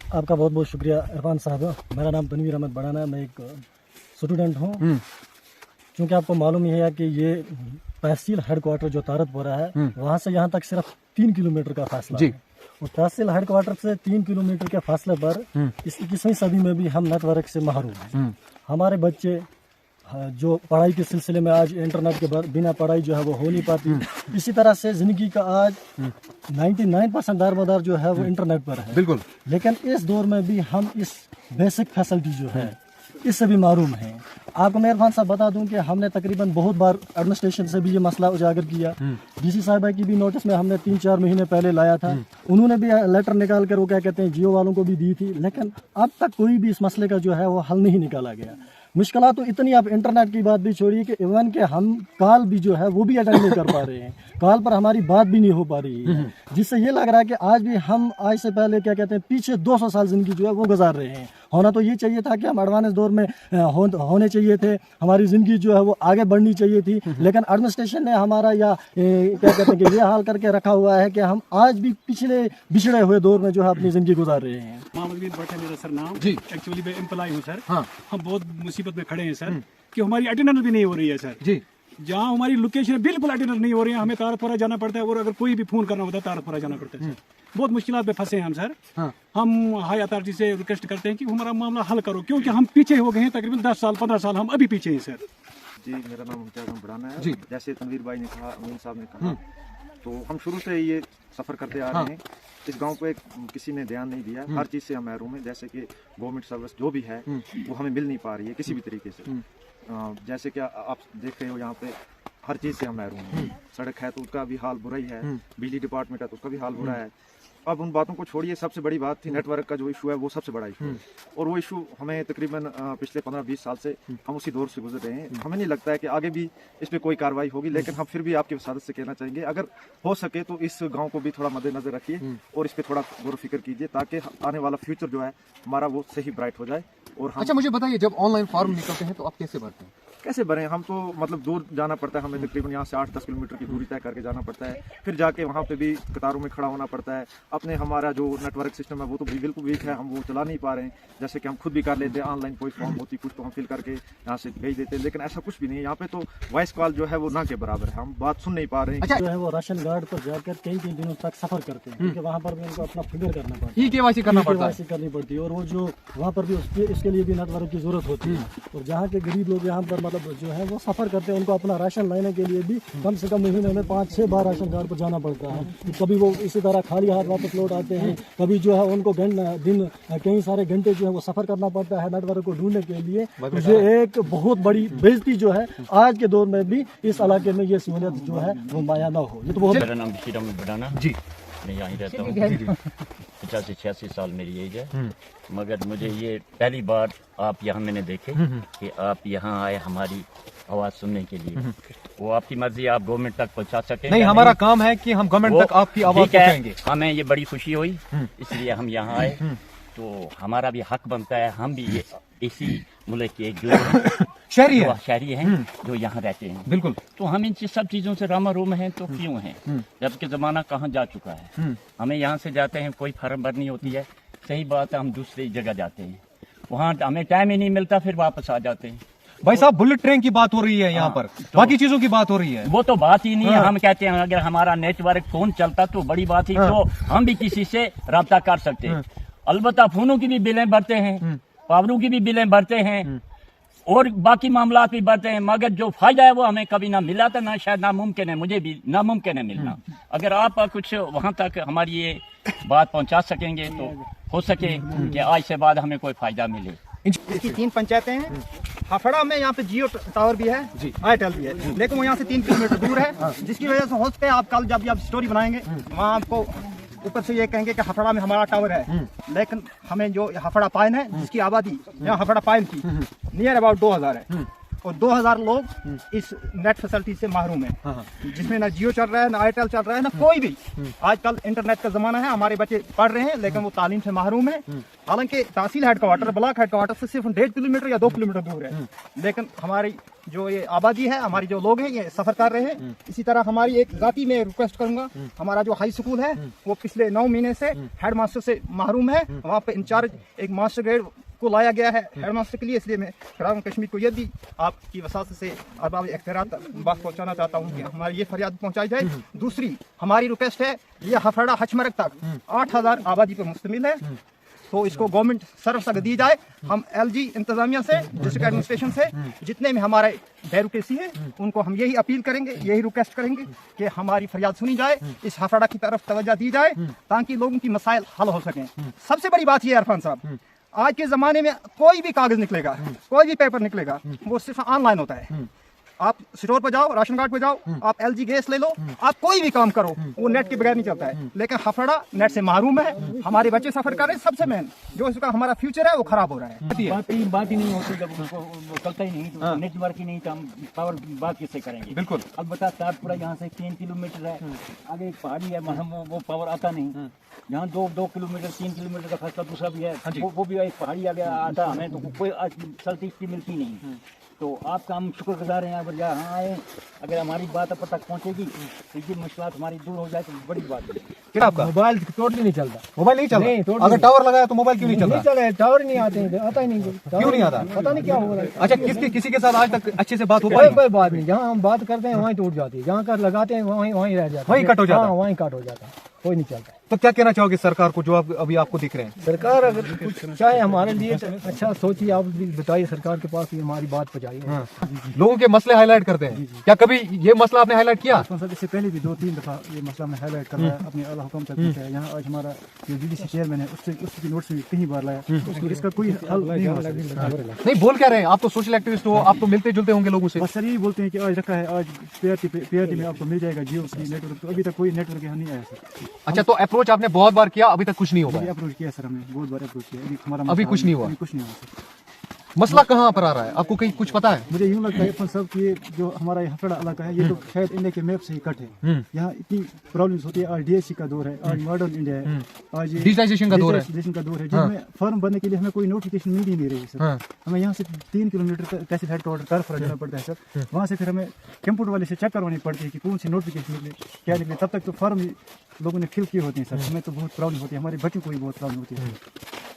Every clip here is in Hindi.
आपका बहुत बहुत शुक्रिया इरफान साहब। मेरा नाम तनवीर अहमद बड़ाना है, मैं एक स्टूडेंट हूँ। क्योंकि आपको मालूम ही है कि ये तहसील हेडक्वार्टर जो तारतपुरा है, वहाँ से यहाँ तक सिर्फ 3 किलोमीटर का फासला है। और तहसील हेडक्वार्टर से 3 किलोमीटर के फासले पर इस 21वीं सदी में भी हम नेटवर्क से महरूम हैं। हमारे बच्चे जो पढ़ाई के सिलसिले में आज इंटरनेट के बिना पढ़ाई जो है वो हो नहीं पाती। इसी तरह से ज़िंदगी का आज 99% दारोमदार जो है वो इंटरनेट पर है। बिल्कुल। लेकिन इस दौर में भी हम इस बेसिक फैसिलिटी जो है इससे भी महरूम हैं। आपको मैं इरफान साहब बता दूं कि हमने तकरीबन बहुत बार एडमिनिस्ट्रेशन से भी ये मसला उजागर किया। डीसी साहिबा की भी नोटिस में हमने 3-4 महीने पहले लाया था। उन्होंने भी लेटर निकाल कर वो क्या कहते हैं जियो वालों को भी दी थी, लेकिन अब तक कोई भी इस मसले का जो है वो हल नहीं निकाला गया। मुश्किल तो इतनी, आप इंटरनेट की बात भी छोड़िए कि इवन के हम कॉल भी जो है वो भी अटेंड नहीं कर पा रहे हैं, कॉल पर हमारी बात भी नहीं हो पा रही है, जिससे ये लग रहा है कि आज भी हम आज से पहले क्या कहते हैं पीछे 200 साल जिंदगी जो है वो गुजार रहे हैं। होना तो ये चाहिए था कि हम एडवांस दौर में होने चाहिए थे, हमारी ज़िंदगी जो है वो आगे बढ़नी चाहिए थी, लेकिन एडमिनिस्ट्रेशन ने हमारा या क्या कहते हैं कि ये हाल करके रखा हुआ है कि हम आज भी पिछले बिछड़े हुए दौर में जो है अपनी ज़िंदगी गुजार रहे हैं। मोहम्मद भट्ट है मेरा सर नाम जी। एक्चुअली मैं एम्प्लॉय हूँ सर। हाँ। हम बहुत मुसीबत में खड़े हैं सर कि हमारी अटेंडेंस भी नहीं हो रही है सर जी। जहाँ हमारी लोकेशन बिल्कुल अटेंडेंस नहीं हो रही है, हमें तारपुरा जाना पड़ता है और अगर कोई भी फोन करना होता है तारपुरा जाना पड़ता है सर। बहुत मुश्किलात में फंसे हैं हम सर। हाँ। हम हाई अथॉरिटी से रिक्वेस्ट करते हैं कि हमारा मामला हल करो, क्योंकि हम पीछे हो गए हैं तकरीबन 10 साल 15 साल हम अभी पीछे हैं सर। जी, मेरा नाम मुमताज अहमद बड़ाना है। जी। जैसे तनवीर भाई ने कहा, अमीन साहब ने कहा, तो हम शुरू से ये सफ़र करते आ रहे हैं। इस गांव को किसी ने ध्यान नहीं दिया। हर चीज़ से हम महरूम हैं। जैसे कि गवर्नमेंट सर्विस जो भी है वो हमें मिल नहीं पा रही है किसी भी तरीके से। जैसे कि आप देख रहे हो यहाँ पे हर चीज़ से हम महरूम हैं। सड़क है तो उसका भी हाल बुरा ही है, बिजली डिपार्टमेंट है तो उसका भी हाल बुरा है। अब उन बातों को छोड़िए, सबसे बड़ी बात थी नेटवर्क का जो इशू है वो सबसे बड़ा इशू है। और वो इशू हमें तकरीबन पिछले 15-20 साल से हम उसी दौर से गुजर रहे हैं। हमें नहीं लगता है कि आगे भी इस पर कोई कार्रवाई होगी, लेकिन हम फिर भी आपकी वसादत से कहना चाहेंगे अगर हो सके तो इस गांव को भी थोड़ा मद्देनजर रखिए और इस पर थोड़ा गौर फिक्र कीजिए, ताकि आने वाला फ्यूचर जो है हमारा वो सही ब्राइट हो जाए। और हम अच्छा, मुझे बताइए, जब ऑनलाइन फॉर्म निकलते हैं तो आप कैसे भरते हैं? कैसे भरें? हम तो मतलब दूर जाना पड़ता है, हमें तकरीबन यहाँ से 8-10 किलोमीटर की दूरी तय करके जाना पड़ता है। फिर जाके वहाँ पे भी कतारों में खड़ा होना पड़ता है। अपने हमारा जो नेटवर्क सिस्टम है वो तो बिल्कुल वीक है, हम वो चला नहीं पा रहे हैं। जैसे कि हम खुद भी कर लेते हैं, ऑनलाइन कोई फॉर्म होती कुछ तो हम फिल करके यहाँ से भेज देते हैं, लेकिन ऐसा कुछ भी नहीं है। यहाँ पे तो वॉइस कॉल जो है वो ना के बराबर है, हम बात सुन नहीं पा रहे हैं। अच्छा, जो है वो राशन कार्ड पर जाकर कई दिनों तक सफर करते हैं, क्योंकि वहाँ पर भी उनको अपना फिगर करना पड़ता है, ई-केवाईसी करना पड़ता है। करनी पड़ती है। और वो जो वहाँ पर भी इसके लिए भी नेटवर्क की जरूरत होती है। और जहाँ के गरीब लोग यहाँ पर मतलब जो है वो सफर करते हैं, उनको अपना राशन लाने के लिए भी कम से कम महीने में 5-6 बार राशन कार्ड पर जाना पड़ता है। कभी वो इसी तरह खाली हाथ वापस लौट आते हैं, कभी जो है उनको दिन कई सारे घंटे जो है वो सफर करना पड़ता है नेटवर्क को ढूंढने के लिए। ये एक बहुत बड़ी बेइज्जती जो है आज के दौर में भी इस इलाके में ये सहूलियत जो है वो माया ना हो। ये तो बहुत। मेरा नाम बशीर अहमद बड़ाना जी, मैं यहाँ रहता हूँ। 85-86 साल मेरी एज है। मगर मुझे ये पहली बार आप यहाँ मैंने देखे कि आप यहाँ आए हमारी आवाज़ सुनने के लिए। वो आपकी मर्जी, आप गवर्नमेंट तक पहुँचा सके। नहीं, हमारा काम है कि हम गवर्नमेंट तक आपकी आवाज़ पहुँचाएंगे। हमें ये बड़ी खुशी हुई, इसलिए हम यहाँ आए। तो हमारा भी हक बनता है, हम भी ये इसी मुल्क के एक जो शहरी हैं जो यहाँ रहते हैं। बिल्कुल। तो हम इन सब चीज़ों से रामा रोम हैं तो क्यों हैं, जबकि ज़माना कहाँ जा चुका है। हमें यहाँ से जाते हैं, कोई फार्म भरनी होती है, सही बात है, हम दूसरी जगह जाते हैं, वहाँ हमें टाइम ही नहीं मिलता, फिर वापस आ जाते हैं। भाई साहब, बुलेट ट्रेन की बात हो रही है यहाँ पर, बाकी चीजों की बात हो रही है। वो तो बात ही नहीं है। हम कहते हैं अगर हमारा नेटवर्क फोन चलता तो बड़ी बात ही, तो हम भी किसी से रब्ता कर सकते हैं। अलबत्ता फोनों की भी बिलें भरते हैं, पावरों की भी बिलें भरते हैं और बाकी मामला भी बढ़ते हैं, मगर जो फायदा है वो हमें कभी ना मिला था, ना शायद नामुमकिन है, मुझे भी नामुमकिन है मिलना। अगर आप कुछ वहाँ तक हमारी ये बात पहुँचा सकेंगे तो हो सके कि आज से बाद हमें कोई फायदा मिले। इसकी 3 पंचायतें हैं। हाफड़ा में यहाँ पे जियो टावर भी है, एयरटेल भी है, लेकिन वो यहाँ से 3 किलोमीटर दूर है, जिसकी वजह से हो सकता है आप कल जब आप स्टोरी बनाएंगे वहाँ आपको ऊपर से ये कहेंगे कि हाफड़ा में हमारा टावर है, लेकिन हमें जो हाफड़ा पाइन है जिसकी आबादी यहाँ हाफड़ा पाइन की नियर अबाउट 2000 है, और 2000 लोग इस नेट फैसिलिटी से महरूम है, जिसमें ना जियो चल रहा है, ना एयरटेल चल रहा है, ना कोई भी। आजकल इंटरनेट का जमाना है, हमारे बच्चे पढ़ रहे हैं लेकिन वो तालीम से महरूम है। हालांकि तहसील हेडक्वार्टर, ब्लॉक हेडक्वार्टर से सिर्फ 1.5 किलोमीटर या 2 किलोमीटर दूर है, लेकिन हमारी जो ये आबादी है, हमारी जो लोग हैं, ये सफर कर रहे हैं। इसी तरह हमारी एक जाति में रिक्वेस्ट करूंगा, हमारा जो हाई स्कूल है वो पिछले 9 महीने से हेडमास्टर से महरूम है। वहाँ पे इंचार्ज एक मास्टर ग्रेड को लाया गया है हेडमास्टर के लिए, इसलिए मैं फराम कश्मीर को यह भी आपकी वसात से अरबाब इख्तियार तक बात पहुंचाना चाहता हूं कि हमारी ये फरियाद पहुंचाई जाए। दूसरी हमारी रिक्वेस्ट है, ये हफड़ा हचमरक तक 8000 आबादी पर मुश्तमिल है, तो इसको गवर्नमेंट सर्वसग दी जाए। हम LG इंतजामिया से, डिस्ट्रिक्ट एडमिनिस्ट्रेशन से, जितने भी हमारे डेरोकेसी है उनको हम यही अपील करेंगे, यही रिक्वेस्ट करेंगे कि हमारी फरियाद सुनी जाए, इस हफड़ा की तरफ तवज्जो दी जाए ताकि लोगों की मसाइल हल हो सकें। सबसे बड़ी बात यह है इरफान साहब, आज के ज़माने में कोई भी कागज़ निकलेगा, कोई भी पेपर निकलेगा, वो सिर्फ ऑनलाइन होता है। आप स्टोर पर जाओ, राशन कार्ड पे जाओ, आप LG गैस ले लो, आप कोई भी काम करो, वो नेट के बगैर नहीं चलता है। लेकिन हफड़ा नेट से महरूम है, हमारे बच्चे सफर कर रहे हैं। सबसे मेन जो इसका हमारा फ्यूचर है वो खराब हो रहा है। बात ही नहीं होती जब वो चलता ही नहीं, तो नेटवर्क ही नहीं, तो हम पावर बात किससे करेंगे। बिल्कुल। अब बता, तारपुरा यहाँ से 3 किलोमीटर है, आगे एक पहाड़ी है, हम वो पावर आता नहीं। यहाँ 2 किलोमीटर 3 किलोमीटर का फैसला दूसरा भी है, वो भी एक पहाड़ी आ गया आता, हमें तो कोई सल्टी मिलती नहीं। तो आपका हम शुक्रगुजार हैं, अगर यहाँ आए, अगर हमारी बात अब तक पहुँचेगी तो ये मुश्किल हमारी दूर हो जाए तो बड़ी बात है। क्या आपका मोबाइल टोटली नहीं चलता, मोबाइल नहीं चल नहीं, रहा? अगर टावर लगाया तो मोबाइल क्यों नहीं चल रहा? चले, टावर नहीं आते हैं, आता ही नहीं, क्यों नहीं आता? पता नहीं क्या हो रहा है। अच्छा, किसी के साथ आज तक अच्छे से बात हो पाई? कोई बात नहीं, जहाँ हम बात करते हैं वहीं टूट जाती है, जहाँ का लगाते हैं वहीं रह जाता है, वहीं कट हो जाता है। हाँ, वहीं कट हो जाता है, कोई नहीं चलता। तो क्या कहना चाहोगे सरकार को, जो अभी आपको दिख रहे हैं? सरकार अगर कुछ चाहे हमारे लिए तो अच्छा सोचिए, आप भी बताइए, सरकार के पास ही हमारी बात पहुंचाइए। लोगों के मसले हाईलाइट करते हैं, क्या कभी ये मसला आपने हाईलाइट किया? इससे पहले भी 2-3 दफा ये मसला में हाईलाइट कर रहा है, अपने आला हुक्म तक पहुंचाया। यहाँ आज हमारा जो DDC चेयरमैन है उसकी नोट्स भी कई बार लाया, उसको इसका कोई हल नहीं हो सकता। नहीं, बोल क्या रहे हैं? आप तो सोशल एक्टिविस्ट हो, आप तो मिलते जुलते होंगे लोगों से। बस सर यही बोलते हैं कि आज रखा है, आज PRT में आपको मिल जाएगा जियो की नेटवर्क, तो अभी तक कोई नेटवर्क यहाँ नहीं आया सर। अच्छा, तो अप्रोच आपने बहुत बार किया, अभी तक कुछ नहीं हुआ? अप्रोच किया सर हमने, बहुत बार अप्रोच किया, अभी हमारा अभी कुछ नहीं हुआ? कुछ नहीं हुआ सर। मसला कहाँ पर आ रहा है, आपको कहीं कुछ पता है? मुझे यूँ लगता है इरफान साहब कि ये जो हमारा ये हफड़ा इलाका है, ये तो शायद इंडिया के मैप से ही कट है। यहाँ इतनी प्रॉब्लम्स होती है। आज DSC का दौर है, आज मॉडर्न इंडिया है, आज डिजिटाइजेशन का दौर है, जिसमें फॉर्म भरने के लिए हमें कोई नोटिफिकेशन मिल ही नहीं रही सर। हमें यहाँ से 3 किलोमीटर तहसील हेडक्वार्टर तरफ जाना पड़ता है सर। वहाँ से फिर हमें कंप्यूटर वाले से चेक करवानी पड़ती है कि कौन सी नोटिफिकेशन निकले, क्या निकले। तब तक तो फॉर्म लोगों ने फिल किए होते हैं सर। हमें तो बहुत प्रॉब्लम होती है, हमारे बच्चों को भी बहुत प्रॉब्लम होती है।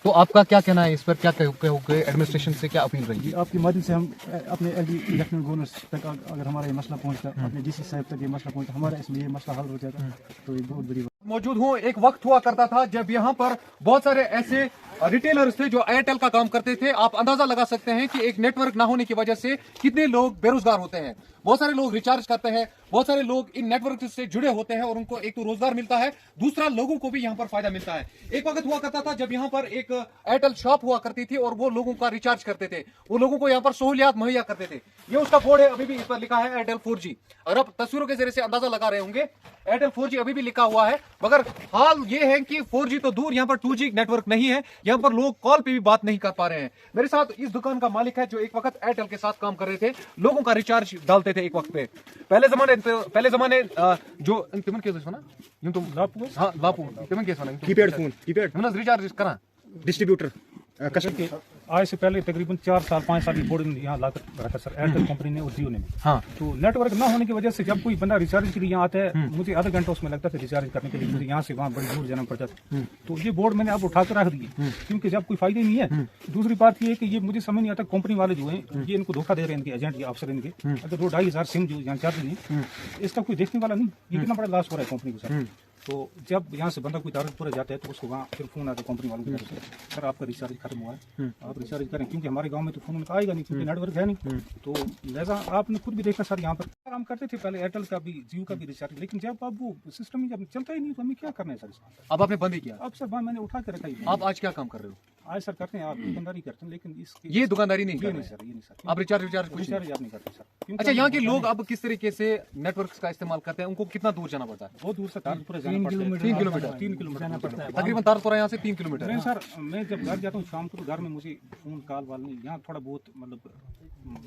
तो आपका क्या कहना है इस पर, क्या कहोगे? एडमिनिस्ट्रेशन से क्या अपील रहेगी? आपके माध्यम से हम अपने LG लेफ्टिनेंट गवर्नर तक अगर हमारा ये मसला पहुंचता, अपने DC साहब तक ये मसला पहुंचता, हमारा इसमें ये मसला हल हो जाता, तो ये बहुत बड़ी मौजूद हूँ। एक वक्त हुआ करता था जब यहाँ पर बहुत सारे ऐसे रिटेलर्स थे जो एयरटेल का काम करते थे। आप अंदाजा लगा सकते हैं कि एक नेटवर्क ना होने की वजह से कितने लोग बेरोजगार होते हैं। बहुत सारे लोग रिचार्ज करते हैं, बहुत सारे लोग इन नेटवर्क से जुड़े होते हैं और उनको एक तो रोजगार मिलता है, दूसरा लोगों को भी यहाँ पर फायदा मिलता है। एक वक्त हुआ करता था जब यहाँ पर एक एयरटेल शॉप हुआ करती थी और वो लोगों का रिचार्ज करते थे, वो लोगों को यहाँ पर सहूलियात मुहैया करते थे। ये उसका बोर्ड है, अभी भी इस पर लिखा है एयरटेल 4G। और अब तस्वीरों के जरिए से अंदाजा लगा रहे होंगे, एयरटेल 4G अभी भी लिखा हुआ है, मगर हाल ये है कि 4G तो दूर, यहाँ पर 2G नेटवर्क नहीं है। यहाँ पर लोग कॉल पे भी बात नहीं कर पा रहे हैं। मेरे साथ इस दुकान का मालिक है जो एक वक्त एयरटेल के साथ काम कर रहे थे, लोगों का रिचार्ज डालते थे एक वक्त पे। पहले जमाने जो तिमन केस ना यूं तुम लापू, हां लापू तिमन केस ना कीपैड फोन, कीपैड हमने रिचार्ज करा डिस्ट्रीब्यूटर कस्टमर। आज से पहले तकरीबन 4 साल 5 साल की बोर्ड यहाँ लाकर रखा सर, एयरटेल कंपनी ने और जियो ने। हाँ। तो नेटवर्क ना होने की वजह से जब कोई बंदा रिचार्ज के लिए यहाँ आता है, मुझे आधा घंटा उसमें लगता था रिचार्ज करने के लिए, मुझे यहाँ से वहाँ बड़ी दूर जाना पड़ता था। तो ये बोर्ड मैंने अब उठाकर रख दिए, क्योंकि जब कोई फायदा नहीं है। दूसरी बात ये है कि ये मुझे समझ नहीं आता, कंपनी वाले जो है ये इनको धोखा दे रहे हैं, इनके एजेंट या अफसर इनके। अगर 2-2.5 सिम जो यहाँ चल रही है, इसका कोई देखने वाला नहीं, ये कितना बड़ा लॉस हो रहा है कंपनी को सर। तो जब यहाँ से बंदा कोई तारकपुर जाता है तो उसको वहाँ फिर फोन आता है कंपनी वालों की तरफ से, सर आपका रिचार्ज खत्म हुआ है, आप रिचार्ज करें, क्योंकि हमारे गांव में तो फोन उनका आएगा नहीं, क्योंकि नेटवर्क है नहीं। तो लिहाजा आपने खुद भी देखा सर, यहाँ पर हम करते थे पहले एयरटेल का भी, जियो का भी रिचार्ज, लेकिन जब अब वो सिस्टम ही जब चलता ही नहीं तो हमें क्या करना है सर इसका। अब आपने बंद ही किया? अब सर मैंने उठा के रखा ही। आप आज क्या काम कर रहे हो? आज सर करते हैं, आप दुकानदारी करते हैं, लेकिन ये दुकानदारी नहीं ये नहीं सर, ये नहीं सर, आप रिचार्ज कुछ रिचार्ज आप नहीं करते सर। अच्छा, यहाँ के लोग अब किस तरीके से नेटवर्क का इस्तेमाल करते हैं, उनको कितना दूर जाना पड़ता है? बहुत दूर से तारकपुर जाना पड़ता है, 3 किलोमीटर जाना पड़ता है तकरीबन तारकपुरा यहाँ से 3 किलोमीटर। नहीं सर, मैं जब घर जाता हूँ शाम को, तो घर में मुझे फोन कॉल वाल नहीं, यहाँ थोड़ा बहुत मतलब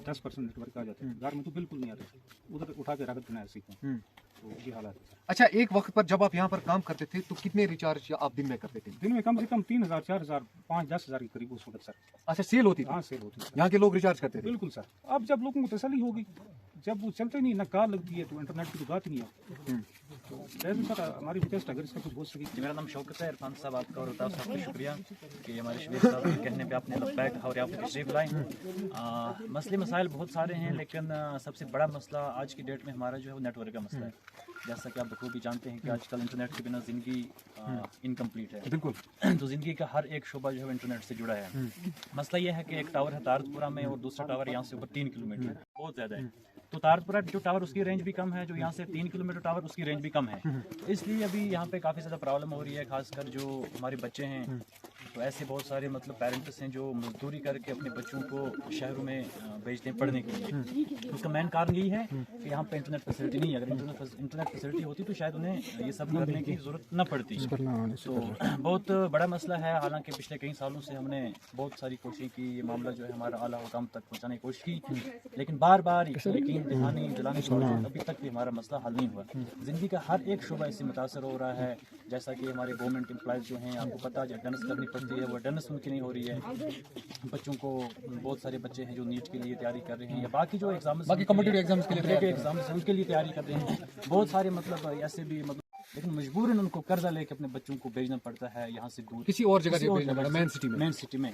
10% नेटवर्क आ जाता है। घर में तो बिल्कुल नहीं आता, उधर उठा के रख देना ऐसे ही। तो ये हालात है। अच्छा, एक वक्त पर जब आप यहाँ पर काम करते थे तो कितने रिचार्ज आप दिन में करते थे? दिन में कम से कम 3000, 4000, 5, 10,000 के करीब उस वक्त सर। अच्छा, सेल होती थी? हाँ, सेल होती है यहाँ के लोग रिचार्ज करते थे? बिल्कुल सर। अब जब लोगों को तसल्ली होगी, जब वो चलते नहीं ना कार लगती है तो इंटरनेट की तो बात ही नहीं है। तो वैसे सर हमारी रिक्वेस्ट अगर इसका कुछ हो सके। मेरा नाम शौकत है। इरफान साहब आपका और उतार साहब का शुक्रिया कि हमारे शबीर साहब के कहने पे आपने लब्बैक कहा और यहाँ पर तशरीफ लाए। मसले मसाइल बहुत सारे हैं, लेकिन सबसे बड़ा मसला आज की डेट में हमारा जो है वो नेटवर्क का मसला है। जैसा कि आप बखूबी जानते हैं कि आजकल इंटरनेट के बिना ज़िंदगी इनकम्प्लीट है। बिल्कुल। तो ज़िंदगी का हर एक शोबा जो है इंटरनेट से जुड़ा है। मसला यह है कि एक टावर है तारतपुरा में और दूसरा टावर यहाँ से ऊपर 3 किलोमीटर, बहुत ज़्यादा है। तो तारतपुरा जो टावर उसकी रेंज भी कम है, जो यहाँ से 3 किलोमीटर टावर उसकी रेंज भी कम है। इसलिए अभी यहाँ पे काफ़ी ज़्यादा प्रॉब्लम हो रही है, खासकर जो हमारे बच्चे हैं। तो ऐसे बहुत सारे मतलब पेरेंट्स हैं जो मजदूरी करके अपने बच्चों को शहरों में भेजते हैं पढ़ने के लिए। उसका मेन कारण यही है कि यहाँ पे इंटरनेट फैसिलिटी नहीं है। अगर इंटरनेट फैसिलिटी होती तो शायद उन्हें ये सब करने की ज़रूरत न पड़ती। तो बहुत बड़ा मसला है। हालांकि पिछले कई सालों से हमने बहुत सारी कोशिश की, ये मामला जो है हमारा आला हुकाम तक पहुँचाने की कोशिश की, लेकिन बार बार यकीन दिलाने दिलाने के बावजूद अभी तक भी हमारा मसला हल नहीं हुआ। ज़िंदगी का हर एक शोबा इससे मुतासर हो रहा है। जैसा कि हमारे गवर्नमेंट एम्प्लॉयज़ जो हैं, आपको पता है अटेंडेंस करनी पड़ती है, वो अटेंडेंस उनकी नहीं हो रही है। बच्चों को बहुत सारे बच्चे हैं जो नीट के लिए तैयारी कर रहे हैं या बाकी जो एग्जाम्स, बाकी कॉम्पिटिटिव एग्जाम्स के लिए एग्जाम्स हैं उनके लिए तैयारी कर रहे हैं। बहुत सारे मतलब ऐसे भी मतलब, लेकिन मजबूरन उनको कर्जा लेके अपने बच्चों को भेजना पड़ता है यहाँ से दूर, किसी और जगह भेजना पड़ता है, मेन सिटी में।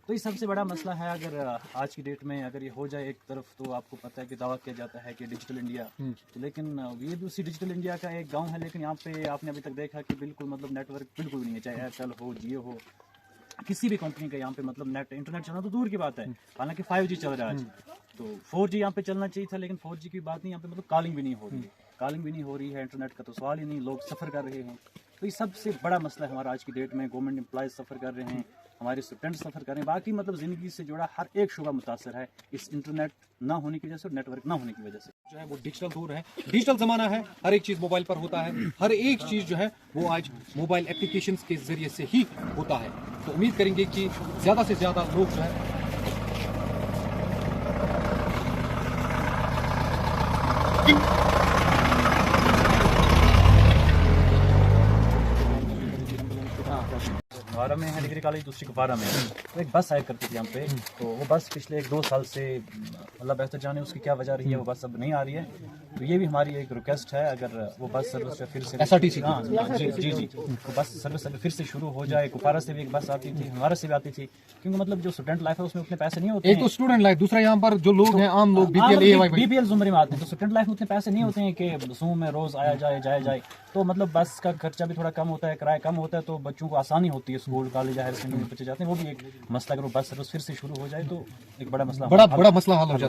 तो ये सबसे बड़ा मसला है। अगर आज की डेट में अगर ये हो जाए एक तरफ, तो आपको पता है कि दावा किया जाता है कि डिजिटल इंडिया, तो लेकिन ये दूसरी डिजिटल इंडिया का एक गांव है, लेकिन यहाँ पे आपने अभी तक देखा कि बिल्कुल मतलब नेटवर्क बिल्कुल नहीं है, चाहे एयरटेल हो, जियो हो, किसी भी कंपनी का यहाँ पे मतलब इंटरनेट चलना तो दूर की बात है। हालांकि 5G चल रहा है आज, तो 4G यहाँ पे चलना चाहिए था, लेकिन 4G की बात नहीं, यहाँ पे मतलब कॉलिंग भी नहीं हो रही है। कॉलिंग भी नहीं हो रही है, इंटरनेट का तो सवाल ही नहीं, लोग सफ़र कर रहे हैं। तो ये सबसे बड़ा मसला है हमारा आज की डेट में। गवर्नमेंट एम्प्लॉयज़ सफ़र कर रहे हैं, हमारे स्टूडेंट सफ़र कर रहे हैं, बाकी मतलब ज़िंदगी से जुड़ा हर एक शोबा मुतासर है इस इंटरनेट ना होने की वजह से और नेटवर्क ना होने की वजह से। जो है वो डिजिटल दौर है, डिजिटल ज़माना है, हर एक चीज़ मोबाइल पर होता है, हर एक चीज़ जो है वो आज मोबाइल एप्लीकेशंस के ज़रिए से ही होता है। तो उम्मीद करेंगे कि ज़्यादा से ज़्यादा लोग जो है कुपवारा में है डिग्री कॉलेज, दूसरी कुपवारा में है। तो एक बस आया करती थी यहाँ पे, तो वो बस पिछले 1-2 साल से अल्लाह बेहतर जाने उसकी क्या वजह रही है, वो बस अब नहीं आ रही है। तो ये भी हमारी एक रिक्वेस्ट है, अगर वो बस सर्विस फिर से SRTC, हाँ जी, तो बस सर्विस अगर फिर से शुरू हो जाए। कुपवारा से भी एक बस आती थी, हमारा से भी आती थी, क्योंकि मतलब जो स्टूडेंट लाइफ है उसमें उतने पैसे नहीं होते। एक तो स्टूडेंट लाइफ, दूसरा यहाँ पर जो लोग हैं आम लोग BPL जुमरे में आते हैं, तो स्टूडेंट लाइफ में उतने पैसे नहीं होते हैं कि ज़ूम में रोज़ आया जाए। तो मतलब बस का खर्चा भी थोड़ा कम होता है, किराया कम होता है, तो बच्चों को आसानी होती है, स्कूल कॉलेज हायर सेकेंडरी में बच्चे जाते हैं। वो भी एक मसला, अगर वो बस सर्विस फिर से शुरू हो जाए तो एक बड़ा मसला हल हो जाता है।